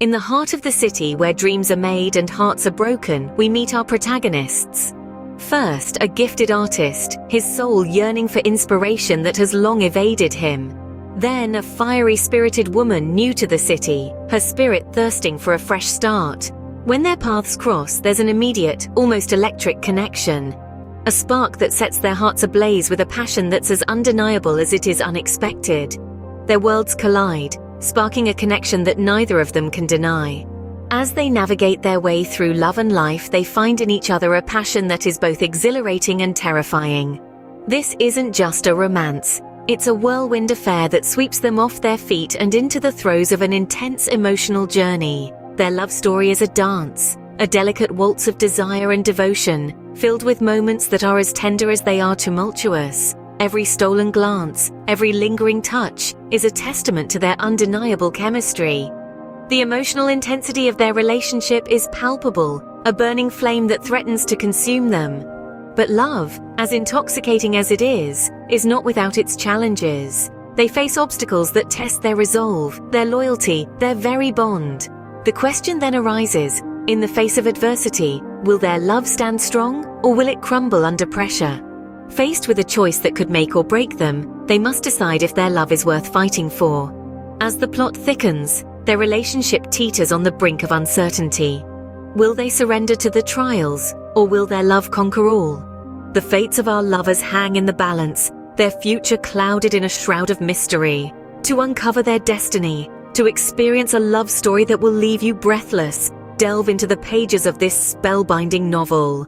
In the heart of the city where dreams are made and hearts are broken, we meet our protagonists. First, a gifted artist, his soul yearning for inspiration that has long evaded him. Then, a fiery-spirited woman new to the city, her spirit thirsting for a fresh start. When their paths cross, there's an immediate, almost electric connection. A spark that sets their hearts ablaze with a passion that's as undeniable as it is unexpected. Their worlds collide, sparking a connection that neither of them can deny. As they navigate their way through love and life, they find in each other a passion that is both exhilarating and terrifying. This isn't just a romance. It's a whirlwind affair that sweeps them off their feet and into the throes of an intense emotional journey. Their love story is a dance, a delicate waltz of desire and devotion, filled with moments that are as tender as they are tumultuous. Every stolen glance, every lingering touch, is a testament to their undeniable chemistry. The emotional intensity of their relationship is palpable, a burning flame that threatens to consume them. But love, as intoxicating as it is not without its challenges. They face obstacles that test their resolve, their loyalty, their very bond. The question then arises, in the face of adversity, will their love stand strong, or will it crumble under pressure? Faced with a choice that could make or break them, they must decide if their love is worth fighting for. As the plot thickens, their relationship teeters on the brink of uncertainty. Will they surrender to the trials, or will their love conquer all? The fates of our lovers hang in the balance, their future clouded in a shroud of mystery. To uncover their destiny, to experience a love story that will leave you breathless, delve into the pages of this spellbinding novel.